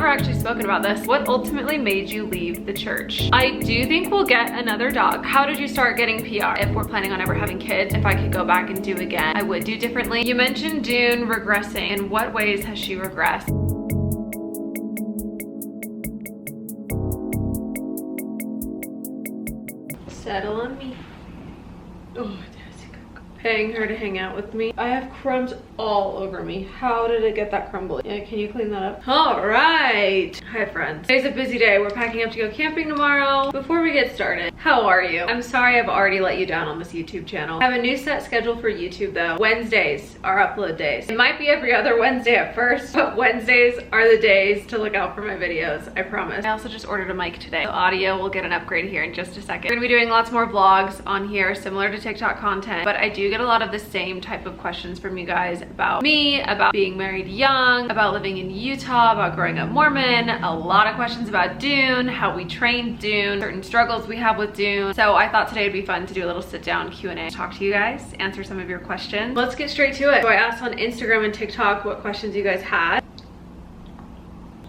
never actually spoken about this. What ultimately made you leave the church? I do think we'll get another dog. How did you start getting PR? If we're planning on ever having kids, if I could go back and do again, I would do differently. You mentioned Dune regressing. In what ways has she regressed? Settle on me. Oh, paying her to hang out with me. I have crumbs all over me. How did it get that crumble? Yeah, can you clean that up? All right. Hi friends. Today's a busy day. We're packing up to go camping tomorrow. Before we get started, how are you? I'm sorry I've already let you down on this YouTube channel. I have a new set schedule for YouTube though. Wednesdays are upload days. It might be every other Wednesday at first, but Wednesdays are the days to look out for my videos, I promise. I also just ordered a mic today. The audio will get an upgrade here in just a second. We're gonna be doing lots more vlogs on here, similar to TikTok content, but I do get a lot of the same type of questions from you guys about me, about being married young, about living in Utah, about growing up Mormon, a lot of questions about Dune, how we trained Dune, certain struggles we have with Dune. So I thought today would be fun to do a little sit down Q&A, talk to you guys, answer some of your questions. Let's get straight to it. So I asked on Instagram and TikTok what questions you guys had.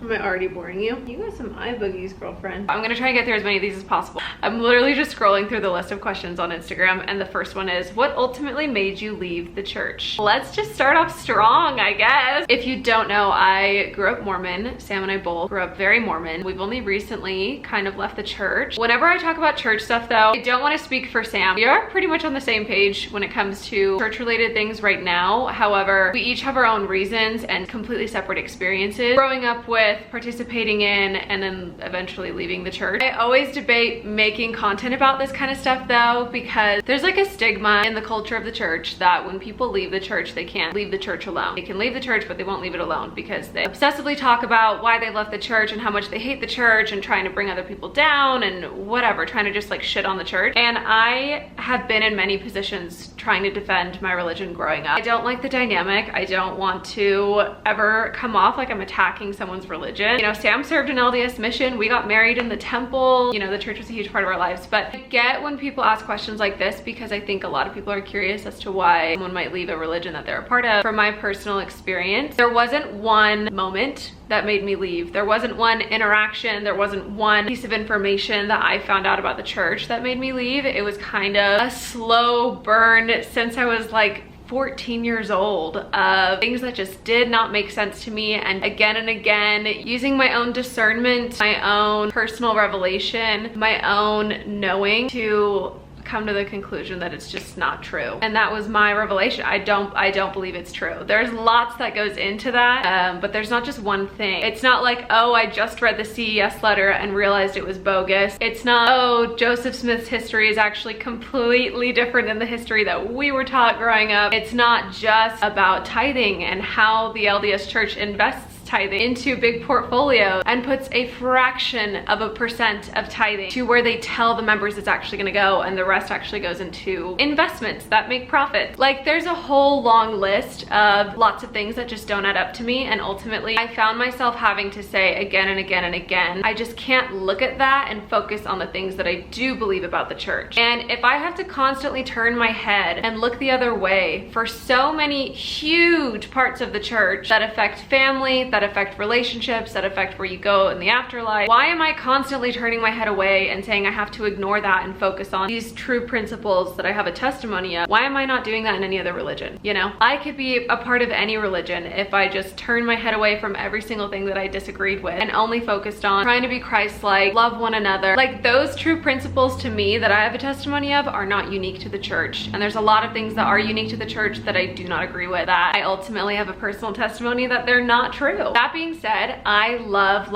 Am I already boring you? You got some eye boogies, girlfriend. I'm gonna try and get through as many of these as possible. I'm literally just scrolling through the list of questions on Instagram, and the first one is, what ultimately made you leave the church? Let's just start off strong, I guess. If you don't know, I grew up Mormon. Sam and I both grew up very Mormon. We've only recently kind of left the church. Whenever I talk about church stuff though, I don't want to speak for Sam. We are pretty much on the same page when it comes to church-related things right now. However, we each have our own reasons and completely separate experiences. Growing up with, participating in, and then eventually leaving the church. I always debate making content about this kind of stuff though, because there's like a stigma in the culture of the church that when people leave the church, they can't leave the church alone. They can leave the church, but they won't leave it alone because they obsessively talk about why they left the church and how much they hate the church and trying to bring other people down and whatever, trying to just like shit on the church. And I have been in many positions trying to defend my religion growing up. I don't like the dynamic. I don't want to ever come off like I'm attacking someone's religion. You know, Sam served an LDS mission. We got married in the temple. You know, the church was a huge part of our lives. But I get when people ask questions like this because I think a lot of people are curious as to why someone might leave a religion that they're a part of. From my personal experience, there wasn't one moment that made me leave. There wasn't one interaction. There wasn't one piece of information that I found out about the church that made me leave. It was kind of a slow burn since I was like 14 years old of things that just did not make sense to me, and again using my own discernment, my own personal revelation, my own knowing to come to the conclusion that it's just not true. And that was my revelation. I don't believe it's true. There's lots that goes into that, but there's not just one thing. It's not like, oh, I just read the CES letter and realized it was bogus. It's not, oh, Joseph Smith's history is actually completely different than the history that we were taught growing up. It's not just about tithing and how the LDS Church invests tithing into big portfolio and puts a fraction of a percent of tithing to where they tell the members it's actually gonna go, and the rest actually goes into investments that make profits. Like, there's a whole long list of lots of things that just don't add up to me, and ultimately I found myself having to say again and again and again, I just can't look at that and focus on the things that I do believe about the church. And if I have to constantly turn my head and look the other way for so many huge parts of the church that affect family, that affect relationships, that affect where you go in the afterlife, why am I constantly turning my head away and saying I have to ignore that and focus on these true principles that I have a testimony of? Why am I not doing that in any other religion? You know, I could be a part of any religion if I just turn my head away from every single thing that I disagreed with and only focused on trying to be Christ-like, love one another. Like, those true principles to me that I have a testimony of are not unique to the church. And there's a lot of things that are unique to the church that I do not agree with, that I ultimately have a personal testimony that they're not true. That being said, I love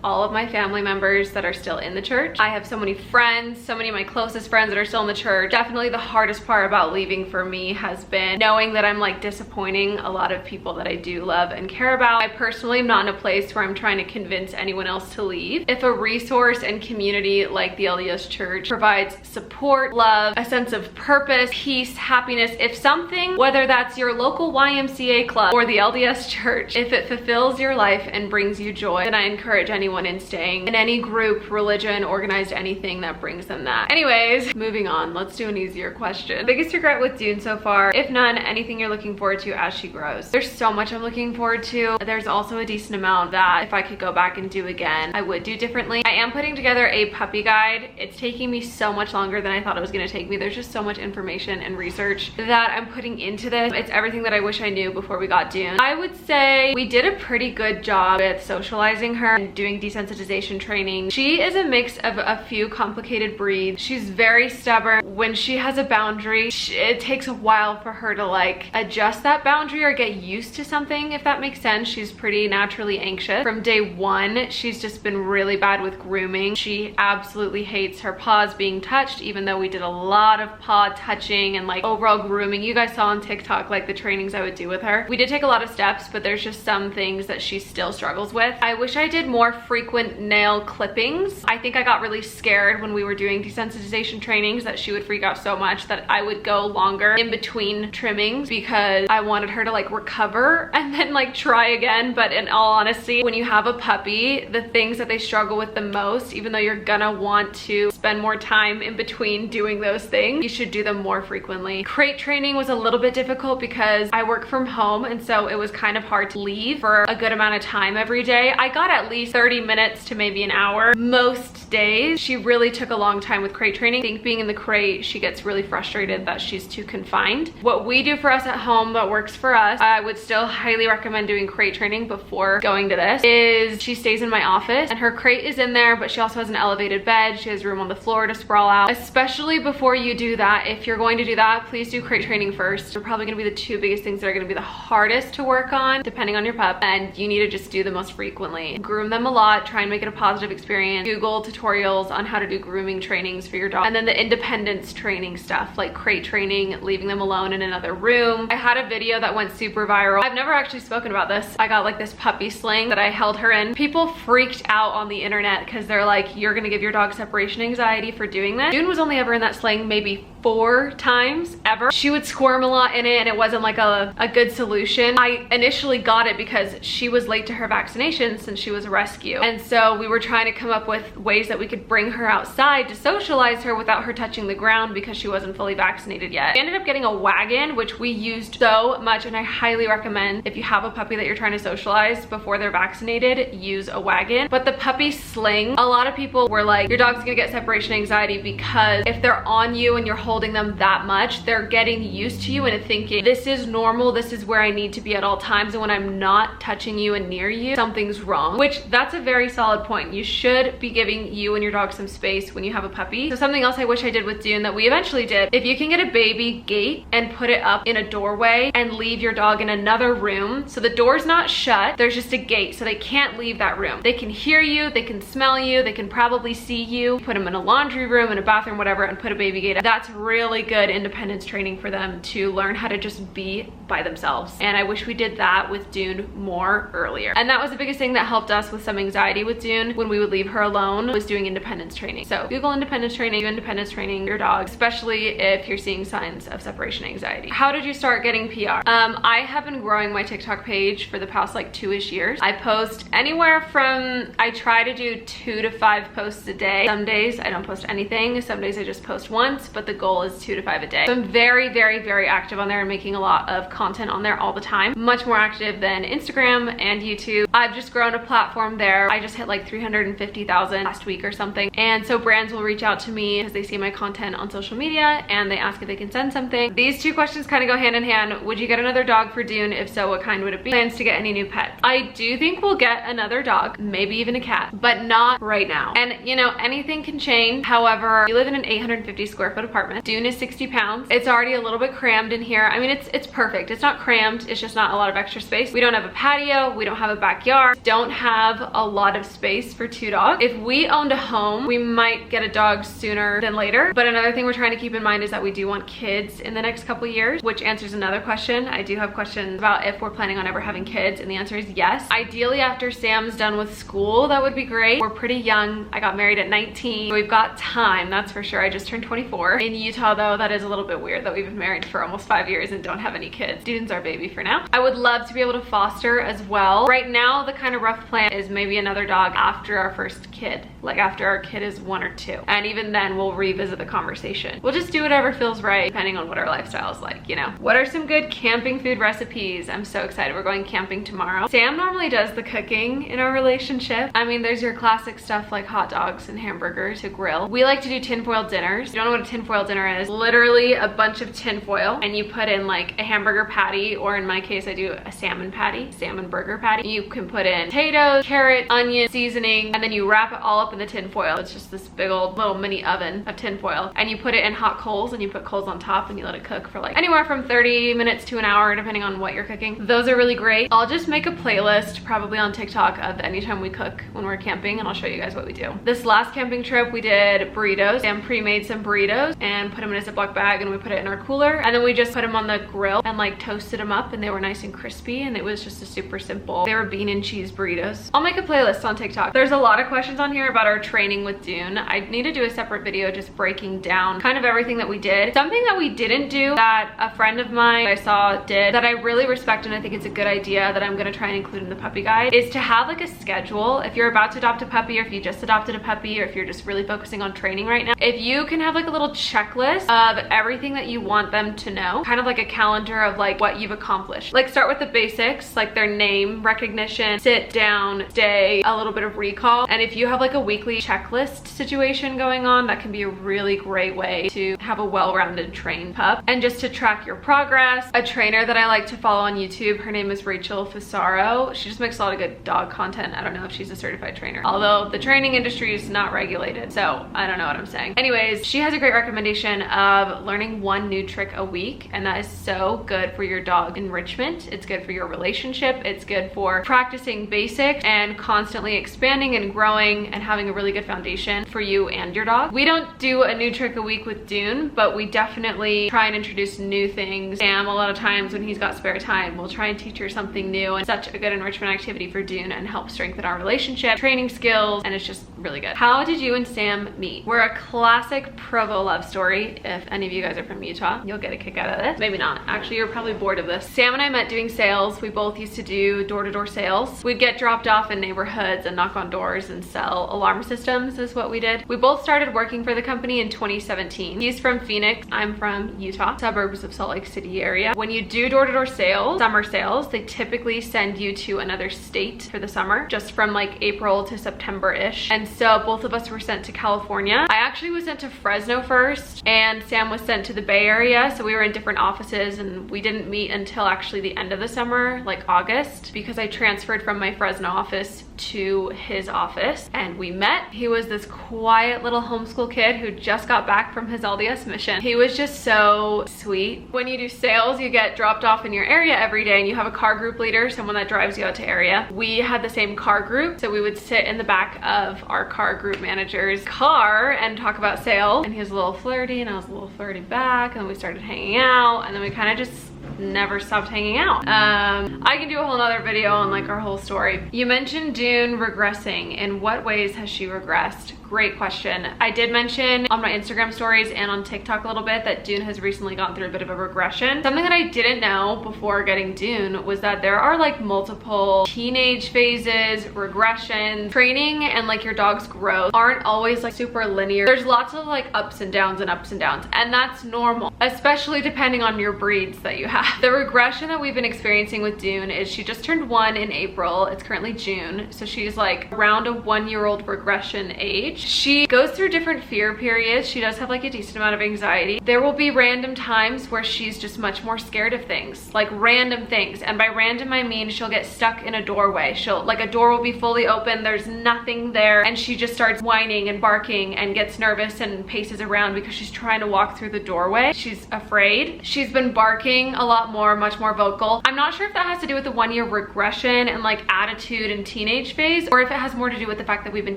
all of my family members that are still in the church. I have so many friends, so many of my closest friends that are still in the church. Definitely the hardest part about leaving for me has been knowing that I'm like disappointing a lot of people that I do love and care about. I personally am not in a place where I'm trying to convince anyone else to leave. If a resource and community like the LDS Church provides support, love, a sense of purpose, peace, happiness, if something, whether that's your local YMCA club or the LDS Church, if it fulfills fulfills your life and brings you joy, then I encourage anyone in staying in any group, religion, organized anything that brings them that. Anyways, moving on, let's do an easier question. Biggest regret with Dune so far? If none, anything you're looking forward to as she grows? There's so much I'm looking forward to. There's also a decent amount that if I could go back and do again, I would do differently. I am putting together a puppy guide. It's taking me so much longer than I thought it was gonna take me. There's just so much information and research that I'm putting into this. It's everything that I wish I knew before we got Dune. I would say we did a pretty good job with socializing her and doing desensitization training. She is a mix of a few complicated breeds. She's very stubborn. When she has a boundary, it takes a while for her to like adjust that boundary or get used to something, if that makes sense. She's pretty naturally anxious. From day one, she's just been really bad with grooming. She absolutely hates her paws being touched, even though we did a lot of paw touching and like overall grooming. You guys saw on TikTok like the trainings I would do with her. We did take a lot of steps, but there's just some things that she still struggles with. I wish I did more frequent nail clippings. I think I got really scared when we were doing desensitization trainings that she would freak out so much that I would go longer in between trimmings because I wanted her to like recover and then like try again. But in all honesty, when you have a puppy, the things that they struggle with the most, even though you're gonna want to spend more time in between doing those things, you should do them more frequently. Crate training was a little bit difficult because I work from home, and so it was kind of hard to leave for a good amount of time every day. I got at least 30 minutes to maybe an hour most days. She really took a long time with crate training. I think being in the crate, she gets really frustrated that she's too confined. What we do for us at home that works for us, I would still highly recommend doing crate training before going to this, is she stays in my office and her crate is in there, but she also has an elevated bed. She has room on the floor to sprawl out. Especially before you do that, if you're going to do that, please do crate training first. They're probably gonna be the two biggest things that are gonna be the hardest to work on, depending on your pup, and you need to just do the most frequently. Groom them a lot, try and make it a positive experience. Google tutorials on how to do grooming trainings for your dog. And then the independence training stuff, like crate training, leaving them alone in another room. I had a video that went super viral. I've never actually spoken about this. I got like this puppy sling that I held her in. People freaked out on the internet because they're like, you're gonna give your dog separation anxiety for doing this. Dune was only ever in that sling maybe 4 times ever. She would squirm a lot in it and it wasn't like a good solution. I initially got it because she was late to her vaccination since she was a rescue. And so we were trying to come up with ways that we could bring her outside to socialize her without her touching the ground because she wasn't fully vaccinated yet. We ended up getting a wagon, which we used so much, and I highly recommend if you have a puppy that you're trying to socialize before they're vaccinated, use a wagon. But the puppy sling, a lot of people were like, your dog's gonna get separation anxiety because if they're on you and you're holding them that much, they're getting used to you and thinking, this is normal, this is where I need to be at all times, and when I'm not touching you and near you, something's wrong. Which, that's a very solid point. You should be giving you and your dog some space when you have a puppy. So something else I wish I did with Dune that we eventually did, if you can get a baby gate and put it up in a doorway and leave your dog in another room, so the door's not shut, there's just a gate, so they can't leave that room. They can hear you, they can smell you, they can probably see you. Put them in a laundry room, in a bathroom, whatever, and put a baby gate up. That's really good independence training for them to learn how to just be by themselves. And I wish we did that with Dune more earlier. And that was the biggest thing that helped us with some anxiety with Dune when we would leave her alone, was doing independence training. So Google independence training, do independence training your dog, especially if you're seeing signs of separation anxiety. How did you start getting PR? I have been growing my TikTok page for the past like 2-ish years. I post anywhere from, I try to do 2 to 5 posts a day. Some days I don't post anything. Some days I just post once, but the goal is 2 to 5 a day. So I'm very, very, very active on there and making a lot of content on there all the time. Much more active than Instagram and YouTube. I've just grown a platform there. I just hit like 350,000 last week or something. And so brands will reach out to me because they see my content on social media and they ask if they can send something. These two questions kind of go hand in hand. Would you get another dog for Dune? If so, what kind would it be? Plans to get any new pets? I do think we'll get another dog, maybe even a cat, but not right now. And you know, anything can change. However, we live in an 850 square foot apartment. Dune is 60 pounds. It's already a little bit crammed in here. I mean, it's perfect. It's not crammed. It's just not a lot of extra space. We don't have a patio. We don't have a backyard. Don't have a lot of space for 2 dogs. If we own come to home, we might get a dog sooner than later. But another thing we're trying to keep in mind is that we do want kids in the next couple years, which answers another question. I do have questions about if we're planning on ever having kids, and the answer is yes. Ideally after Sam's done with school, that would be great. We're pretty young. I got married at 19. So we've got time, that's for sure. I just turned 24. In Utah though, that is a little bit weird that we've been married for almost 5 years and don't have any kids. Dune's our baby for now. I would love to be able to foster as well. Right now, the kind of rough plan is maybe another dog after our first kid, like after our kid is 1 or 2. And even then we'll revisit the conversation. We'll just do whatever feels right depending on what our lifestyle is like, you know. What are some good camping food recipes? I'm so excited. We're going camping tomorrow. Sam normally does the cooking in our relationship. I mean, there's your classic stuff like hot dogs and hamburgers to grill. We like to do tinfoil dinners. If you don't know what a tinfoil dinner is, literally a bunch of tinfoil and you put in like a hamburger patty, or in my case I do a salmon patty, salmon burger patty. You can put in potatoes, carrots, onions, seasoning, and then you wrap it all up in the tinfoil. It's just this big old little mini oven of tinfoil, and you put it in hot coals and you put coals on top and you let it cook for like anywhere from 30 minutes to an hour depending on what you're cooking. Those are really great. I'll just make a playlist probably on TikTok of anytime we cook when we're camping, and I'll show you guys what we do. This last camping trip we did burritos. Sam pre-made some burritos and put them in a Ziploc bag and we put it in our cooler, and then we just put them on the grill and like toasted them up, and they were nice and crispy, and it was just a super simple, they were bean and cheese burritos. I'll make a playlist on TikTok. There's a lot of questions on here about our training with Dune. I need to do a separate video just breaking down kind of everything that we did. Something that we didn't do that a friend of mine I saw did that I really respect, and I think it's a good idea that I'm gonna try and include in the puppy guide, is to have like a schedule. If you're about to adopt a puppy, or if you just adopted a puppy, or if you're just really focusing on training right now, if you can have like a little checklist of everything that you want them to know, kind of like a calendar of like what you've accomplished. Like start with the basics, like their name recognition, sit down, stay, a little bit of recall. And if you have like a weekly checklist situation going on, that can be a really great way to have a well-rounded trained pup and just to track your progress. A trainer that I like to follow on YouTube, her name is Rachel Fisaro. She just makes a lot of good dog content. I don't know if she's a certified trainer, although the training industry is not regulated, so I don't know what I'm saying. Anyways, she has a great recommendation of learning 1 new trick a week, and that is so good for your dog enrichment. It's good for your relationship. It's good for practicing basics and constantly expanding and growing and having a really good foundation for you and your dog. We don't do a new trick a week with Dune, but we definitely try and introduce new things. Sam, a lot of times when he's got spare time, we'll try and teach her something new, and such a good enrichment activity for Dune and help strengthen our relationship, training skills, and it's just really good. How did you and Sam meet? We're a classic Provo love story. If any of you guys are from Utah, you'll get a kick out of this. Maybe not. Actually, you're probably bored of this. Sam and I met doing sales. We both used to do door-to-door sales. We'd get dropped off in neighborhoods and knock on doors and sell alarm systems is what we did. We both started working for the company in 2017. He's from Phoenix. I'm from Utah, suburbs of Salt Lake City area. When you do door-to-door sales, summer sales, they typically send you to another state for the summer, just from like April to September-ish. And so both of us were sent to California. I actually was sent to Fresno first, and Sam was sent to the Bay Area. So we were in different offices, and we didn't meet until actually the end of the summer, like August, because I transferred from my Fresno office to his office, and we met. He was this quiet little homeschool kid who just got back from his LDS mission. He was just so sweet. When you do sales, you get dropped off in your area every day, and you have a car group leader, someone that drives you out to area. We had the same car group, so we would sit in the back of our car group manager's car and talk about sales, and he was a little flirty and I was a little flirty back, and we started hanging out, and then we kind of just never stopped hanging out. I can do a whole nother video on like our whole story. You mentioned Dune regressing. In what ways has she regressed? Great question. I did mention on my Instagram stories and on TikTok a little bit that Dune has recently gone through a bit of a regression. Something that I didn't know before getting Dune was that there are like multiple teenage phases, regression, training, and like your dog's growth aren't always like super linear. There's lots of like ups and downs and ups and downs, and that's normal, especially depending on your breeds that you have. The regression that we've been experiencing with Dune is she just turned 1 in April. It's currently June, so she's like around a 1-year-old regression age. She goes through different fear periods. She does have like a decent amount of anxiety. There will be random times where she's just much more scared of things, like random things. And by random, I mean she'll get stuck in a doorway. She'll like a door will be fully open, there's nothing there, and she just starts whining and barking and gets nervous and paces around because she's trying to walk through the doorway. She's afraid. She's been barking a lot more, much more vocal. I'm not sure if that has to do with the 1-year regression and like attitude and teenage phase, or if it has more to do with the fact that we've been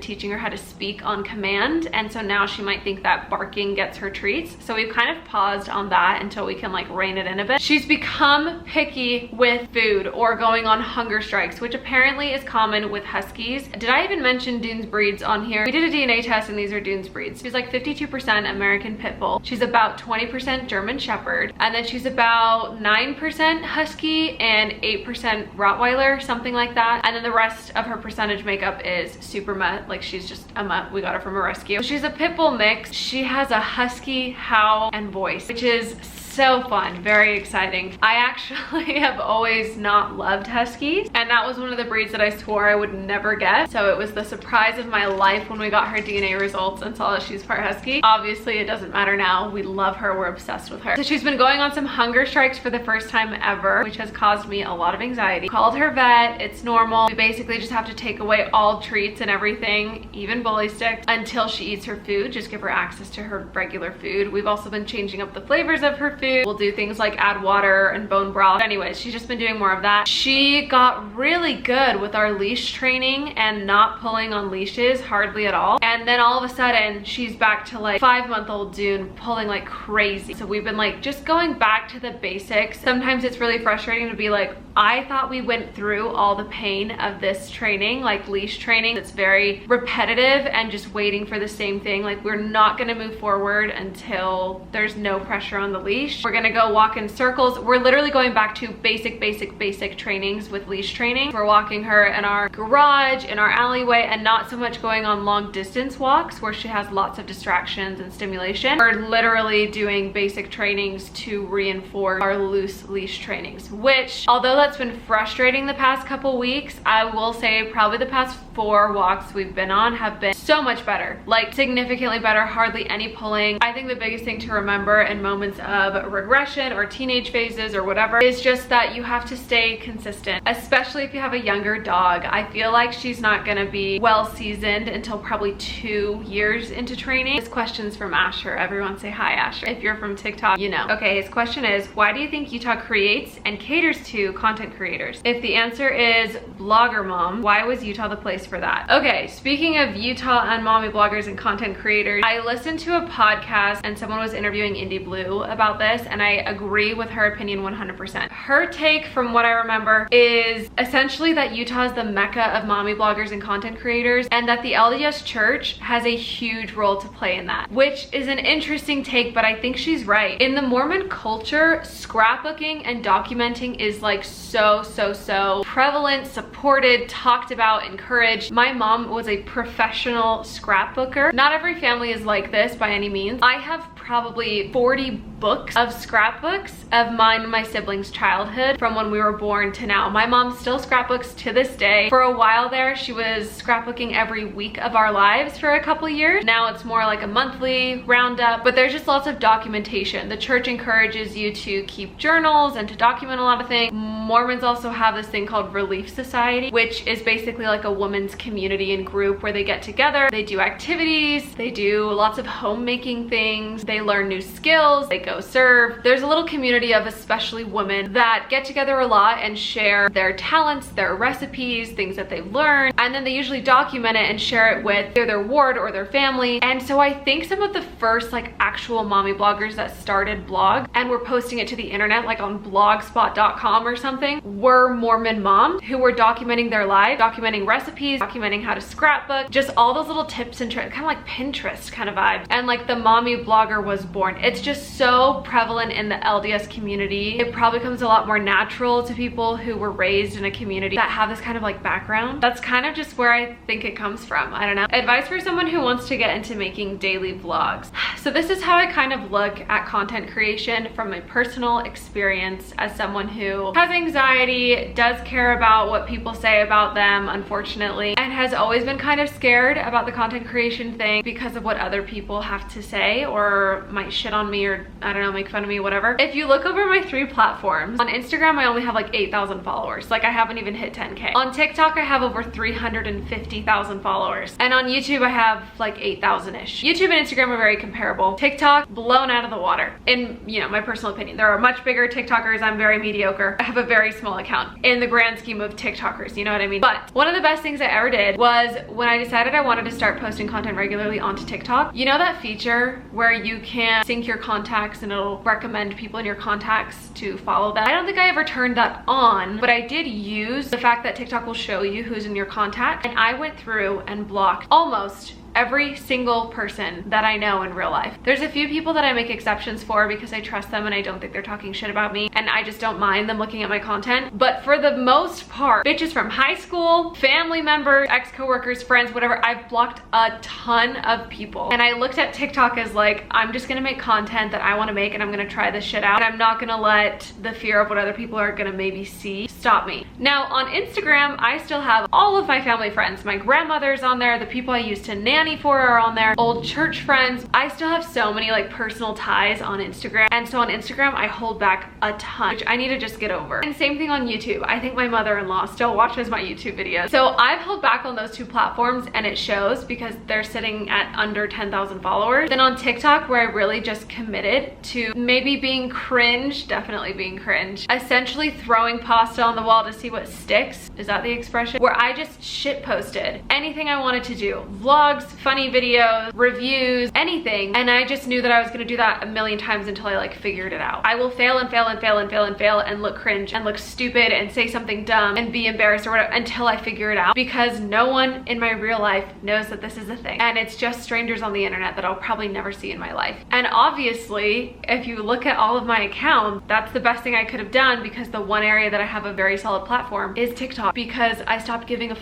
teaching her how to speak on command, and so now she might think that barking gets her treats. So we've kind of paused on that until we can like rein it in a bit. She's become picky with food or going on hunger strikes, which apparently is common with huskies. Did I even mention Dune's breeds on here? We did a DNA test and these are Dune's breeds. She's like 52% American Pit Bull. She's about 20% German Shepherd, and then she's about 9% Husky and 8% Rottweiler, something like that. And then the rest of her percentage makeup is super mutt, like she's just a mutt. We got her from a rescue. She's a Pit Bull mix. She has a husky howl and voice, which is so fun, very exciting. I actually have always not loved huskies, and that was one of the breeds that I swore I would never get. So it was the surprise of my life when we got her DNA results and saw that she's part husky. Obviously it doesn't matter now. We love her, we're obsessed with her. So she's been going on some hunger strikes for the first time ever, which has caused me a lot of anxiety. Called her vet, it's normal. We basically just have to take away all treats and everything, even bully sticks, until she eats her food. Just give her access to her regular food. We've also been changing up the flavors of her food. We'll do things like add water and bone broth. Anyways, she's just been doing more of that. She got really good with our leash training and not pulling on leashes hardly at all. And then all of a sudden she's back to like 5-month-old Dune pulling like crazy. So we've been like just going back to the basics. Sometimes it's really frustrating to be like, I thought we went through all the pain of this training, like leash training. It's very repetitive and just waiting for the same thing. Like we're not gonna move forward until there's no pressure on the leash. We're gonna go walk in circles. We're literally going back to basic trainings with leash training. We're walking her in our garage, in our alleyway, and not so much going on long distance walks where she has lots of distractions and stimulation. We're literally doing basic trainings to reinforce our loose leash trainings, which, although that's been frustrating the past couple weeks, I will say probably the past 4 walks we've been on have been so much better, like significantly better, hardly any pulling. I think the biggest thing to remember in moments of regression or teenage phases or whatever is just that you have to stay consistent, especially if you have a younger dog. I feel like she's not gonna be well seasoned until probably 2 years into training. This question's from Asher. Everyone say hi, Asher. If you're from TikTok, you know. Okay, his question is, why do you think Utah creates and caters to content creators? If the answer is blogger mom, why was Utah the place for that? Okay, speaking of Utah and mommy bloggers and content creators, I listened to a podcast and someone was interviewing Indie Blue about this, and I agree with her opinion 100%. Her take, from what I remember, is essentially that Utah is the mecca of mommy bloggers and content creators, and that the LDS Church has a huge role to play in that, which is an interesting take, but I think she's right. In the Mormon culture, scrapbooking and documenting is like so prevalent, supported, talked about, encouraged. My mom was a professional scrapbooker. Not every family is like this by any means. I have probably 40 books of scrapbooks of mine and my siblings' childhood from when we were born to now. My mom still scrapbooks to this day. For a while there, she was scrapbooking every week of our lives for a couple years. Now it's more like a monthly roundup, but there's just lots of documentation. The church encourages you to keep journals and to document a lot of things. Mormons also have this thing called Relief Society, which is basically like a women's community and group where they get together, they do activities, they do lots of homemaking things, they learn new skills, they go serve. There's a little community of especially women that get together a lot and share their talents, their recipes, things that they've learned, and then they usually document it and share it with either their ward or their family. And so I think some of the first like actual mommy bloggers that started blogs and were posting it to the internet, like on blogspot.com or something, were Mormon moms who were documenting their life, documenting recipes, documenting how to scrapbook, just all those little tips and tricks, kind of like Pinterest kind of vibe. And like the mommy blogger was born. It's just so prevalent in the LDS community. It probably comes a lot more natural to people who were raised in a community that have this kind of like background. That's kind of just where I think it comes from. I don't know. Advice for someone who wants to get into making daily vlogs. So this is how I kind of look at content creation from my personal experience as someone who has anxiety, does care about what people say about them, unfortunately, and has always been kind of scared about the content creation thing because of what other people have to say or might shit on me or I don't know, make fun of me, whatever. If you look over my 3 platforms, on Instagram I only have like 8,000 followers. Like I haven't even hit 10K. On TikTok I have over 350,000 followers. And on YouTube I have like 8,000-ish. YouTube and Instagram are very comparable. TikTok, blown out of the water. In, you know, my personal opinion. There are much bigger TikTokers. I'm very mediocre. I have a very small account in the grand scheme of TikTokers, you know what I mean? But one of the best things I ever did was when I decided I wanted to start posting content regularly onto TikTok. You know that feature where you can sync your contacts and it'll recommend people in your contacts to follow them? I don't think I ever turned that on, but I did use the fact that TikTok will show you who's in your contact, and I went through and blocked almost every single person that I know in real life. There's a few people that I make exceptions for because I trust them and I don't think they're talking shit about me, and I just don't mind them looking at my content. But for the most part, bitches from high school, family members, ex-coworkers, friends, whatever, I've blocked a ton of people. And I looked at TikTok as like, I'm just gonna make content that I wanna make and I'm gonna try this shit out. And I'm not gonna let the fear of what other people are gonna maybe see stop me. Now on Instagram, I still have all of my family friends. My grandmother's on there, the people I used to nanny for are on there, old church friends. I still have so many like personal ties on Instagram, and so on Instagram I hold back a ton, which I need to just get over. And same thing on YouTube. I think my mother-in-law still watches my YouTube videos, so I've held back on those two platforms, and it shows because they're sitting at under 10,000 followers. Then on TikTok, where I really just committed to maybe being cringe, definitely being cringe, essentially throwing pasta on the wall to see what sticks, is that the expression? Where I just shit posted anything I wanted to do, vlogs, funny videos, reviews, anything. And I just knew that I was gonna do that a million times until I like figured it out. I will fail and fail and fail and fail and fail and look cringe and look stupid and say something dumb and be embarrassed or whatever until I figure it out, because no one in my real life knows that this is a thing. And it's just strangers on the internet that I'll probably never see in my life. And obviously, if you look at all of my accounts, that's the best thing I could have done, because the one area that I have a very solid platform is TikTok, because I stopped giving a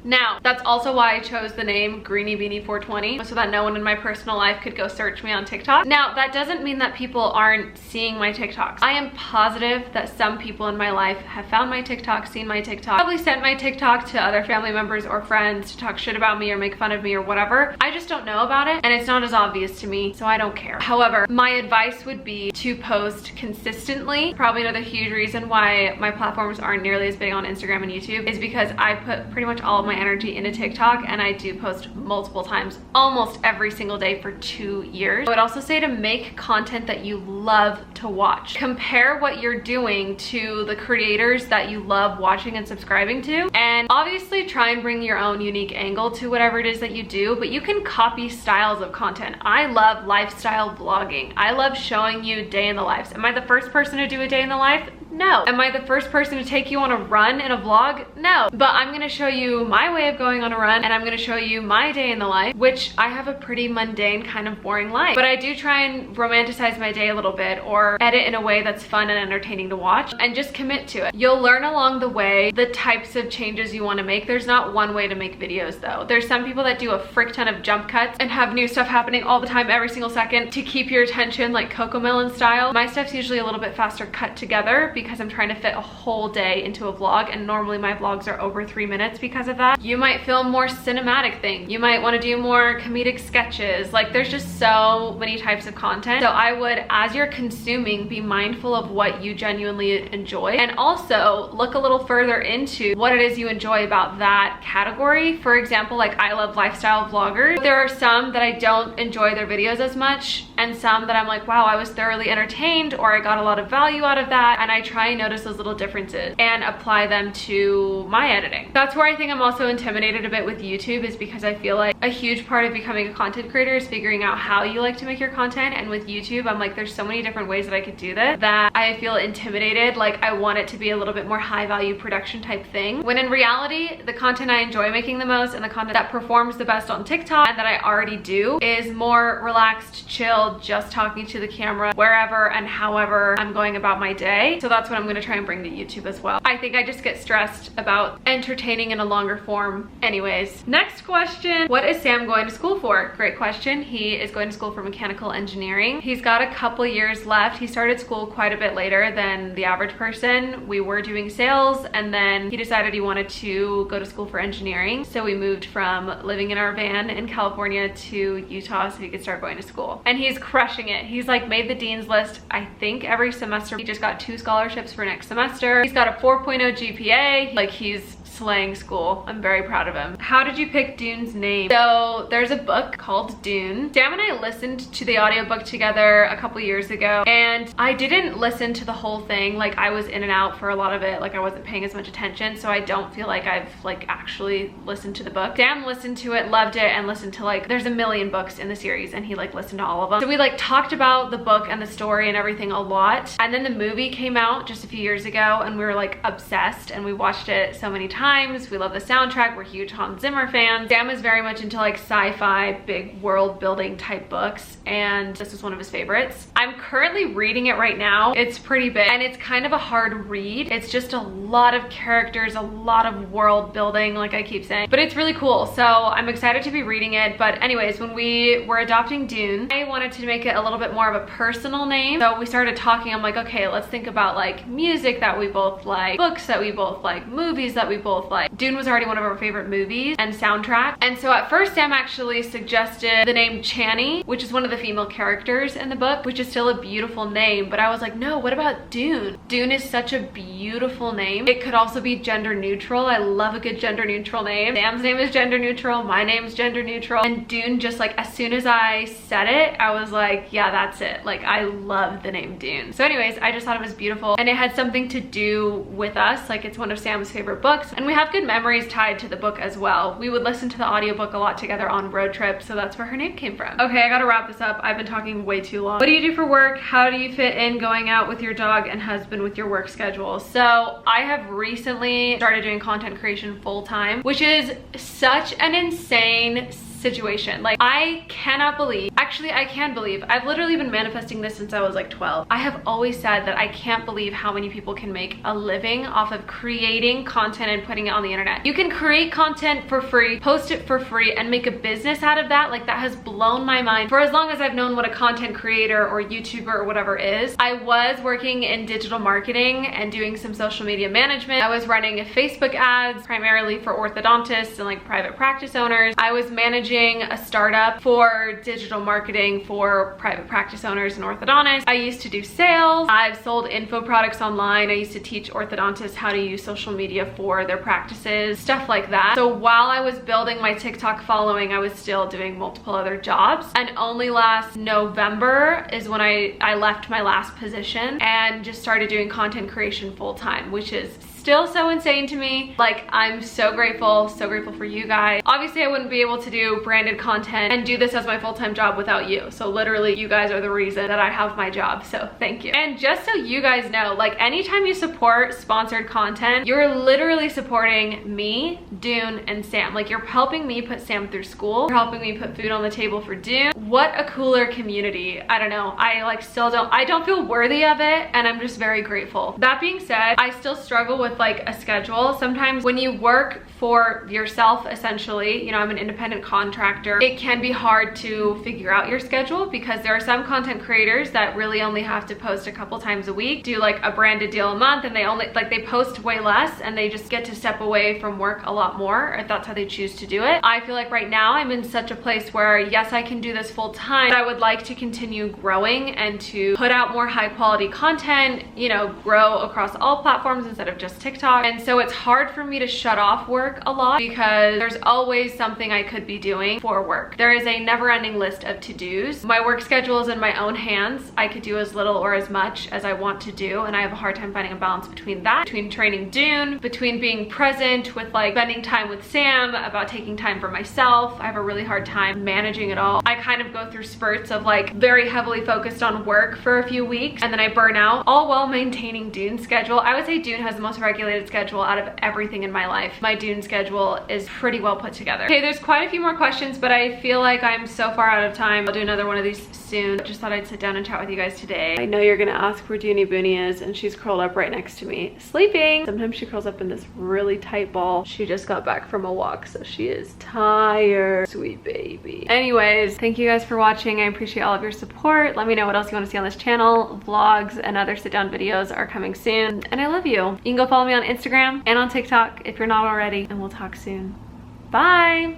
Now, that's also why I chose the name Greenie Beanie 420, so that no one in my personal life could go search me on TikTok. Now, that doesn't mean that people aren't seeing my TikToks. I am positive that some people in my life have found my TikTok, seen my TikTok, probably sent my TikTok to other family members or friends to talk shit about me or make fun of me or whatever. I just don't know about it, and it's not as obvious to me, so I don't care. However, my advice would be to post consistently. Probably another huge reason why my platforms aren't nearly as big on Instagram and YouTube is because I put pretty much all of my energy into TikTok, and I do post multiple times, almost every single day for 2 years. I would also say to make content that you love to watch. Compare what you're doing to the creators that you love watching and subscribing to, and obviously try and bring your own unique angle to whatever it is that you do, but you can copy styles of content. I love lifestyle vlogging. I love showing you day in the lives. Am I the first person to do a day in the life? No. Am I the first person to take you on a run in a vlog? No. But I'm gonna show you my way of going on a run, and I'm gonna show you my day in the life, which I have a pretty mundane, kind of boring life. But I do try and romanticize my day a little bit, or edit in a way that's fun and entertaining to watch, and just commit to it. You'll learn along the way the types of changes you wanna make. There's not one way to make videos though. There's some people that do a frick ton of jump cuts and have new stuff happening all the time, every single second, to keep your attention, like Cocomelon style. My stuff's usually a little bit faster cut together because I'm trying to fit a whole day into a vlog, and normally my vlogs are over 3 minutes because of that. You might film more cinematic things. You might want to do more comedic sketches. Like, there's just so many types of content. So I would, as you're consuming, be mindful of what you genuinely enjoy, and also look a little further into what it is you enjoy about that category. For example, like, I love lifestyle vloggers. There are some that I don't enjoy their videos as much, and some that I'm like, wow, I was thoroughly entertained, or I got a lot of value out of that, and I try and notice those little differences and apply them to my editing. That's where I think I'm also intimidated a bit with YouTube, is because I feel like a huge part of becoming a content creator is figuring out how you like to make your content. And with YouTube, I'm like, there's so many different ways that I could do this that I feel intimidated. Like, I want it to be a little bit more high value production type thing, when in reality, the content I enjoy making the most and the content that performs the best on TikTok and that I already do is more relaxed, chilled, just talking to the camera wherever and however I'm going about my day. So that's what I'm going to try and bring to YouTube as well. I think I just get stressed about entertaining in a longer form anyways. Next question, what is Sam going to school for? Great question. He is going to school for mechanical engineering. He's got a couple years left. He started school quite a bit later than the average person. We were doing sales, and then he decided he wanted to go to school for engineering. So we moved from living in our van in California to Utah so he could start going to school. And he's crushing it. He's like made the dean's list, I think, every semester. He just got 2 scholarships for next semester. He's got a 4.0 GPA. Like, he's slaying school. I'm very proud of him. How did you pick Dune's name? So there's a book called Dune. Sam and I listened to the audiobook together a couple years ago, and I didn't listen to the whole thing. Like, I was in and out for a lot of it. Like, I wasn't paying as much attention, so I don't feel like I've like actually listened to the book. Sam listened to it, loved it, and listened to like, there's a million books in the series, and he like listened to all of them. So we like talked about the book and the story and everything a lot. And then the movie came out just a few years ago, and we were like obsessed, and we watched it so many times. We love the soundtrack. We're huge Hans Zimmer fans. Sam is very much into like sci-fi, big world building type books, and this was one of his favorites. I'm currently reading it right now. It's pretty big, and it's kind of a hard read. It's just a lot of characters, a lot of world building, like I keep saying, but it's really cool. So I'm excited to be reading it. But anyways, when we were adopting Dune, I wanted to make it a little bit more of a personal name. So we started talking. I'm like, okay, let's think about like music that we both like, books that we both like, movies that we both like. Dune was already one of our favorite movies and soundtrack. And so at first Sam actually suggested the name Chani, which is one of the female characters in the book, which is still a beautiful name. But I was like, no, what about Dune? Dune is such a beautiful name. It could also be gender neutral. I love a good gender neutral name. Sam's name is gender neutral. My name's gender neutral. And Dune, just like as soon as I said it, I was like, yeah, that's it. Like, I love the name Dune. So anyways, I just thought it was beautiful, and it had something to do with us. Like, it's one of Sam's favorite books, and we have good memories tied to the book as well. We would listen to the audiobook a lot together on road trips, so that's where her name came from. Okay, I gotta wrap this up. I've been talking way too long. What do you do for work? How do you fit in going out with your dog and husband with your work schedule? So I have recently started doing content creation full-time, which is such an insane situation. Like, I cannot believe, actually I can believe, I've literally been manifesting this since I was like 12. I have always said that I can't believe how many people can make a living off of creating content and putting it on the internet. You can create content for free, post it for free, and make a business out of that. Like, that has blown my mind. For as long as I've known what a content creator or YouTuber or whatever is, I was working in digital marketing and doing some social media management. I was running Facebook ads primarily for orthodontists and like private practice owners. I was managing a startup for digital marketing for private practice owners and orthodontists. I used to do sales. I've sold info products online. I used to teach orthodontists how to use social media for their practices, stuff like that. So while I was building my TikTok following, I was still doing multiple other jobs. And only last November is when I left my last position and just started doing content creation full time, which is still so insane to me. Like, I'm so grateful for you guys. Obviously, I wouldn't be able to do branded content and do this as my full-time job without you. So literally, you guys are the reason that I have my job. So thank you. And just so you guys know, like, anytime you support sponsored content, you're literally supporting me, Dune, and Sam. Like, you're helping me put Sam through school. You're helping me put food on the table for Dune. What a cooler community. I don't know. I don't feel worthy of it, and I'm just very grateful. That being said, I still struggle with like a schedule. Sometimes when you work for yourself, essentially, you know, I'm an independent contractor, it can be hard to figure out your schedule because there are some content creators that really only have to post a couple times a week, do like a branded deal a month, and they post way less, and they just get to step away from work a lot more if that's how they choose to do it. I feel like right now I'm in such a place where yes, I can do this full time, but I would like to continue growing and to put out more high quality content, you know, grow across all platforms instead of just TikTok. And so it's hard for me to shut off work a lot because there's always something I could be doing for work. There is a never-ending list of to-dos. My work schedule is in my own hands. I could do as little or as much as I want to do, and I have a hard time finding a balance between that, between training Dune, between being present with like spending time with Sam, about taking time for myself. I have a really hard time managing it all. I kind of go through spurts of like very heavily focused on work for a few weeks, and then I burn out, all while maintaining Dune's schedule. I would say Dune has the most regulated schedule out of everything in my life. My Dune schedule is pretty well put together. Okay, there's quite a few more questions, but I feel like I'm so far out of time. I'll do another one of these soon. Just thought I'd sit down and chat with you guys today. I know you're gonna ask where Dooney Booney is, and she's curled up right next to me, sleeping. Sometimes she curls up in this really tight ball. She just got back from a walk, so she is tired. Sweet baby. Anyways, thank you guys for watching. I appreciate all of your support. Let me know what else you want to see on this channel. Vlogs and other sit-down videos are coming soon, and I love you. You can go follow me on Instagram and on TikTok if you're not already, and we'll talk soon. Bye.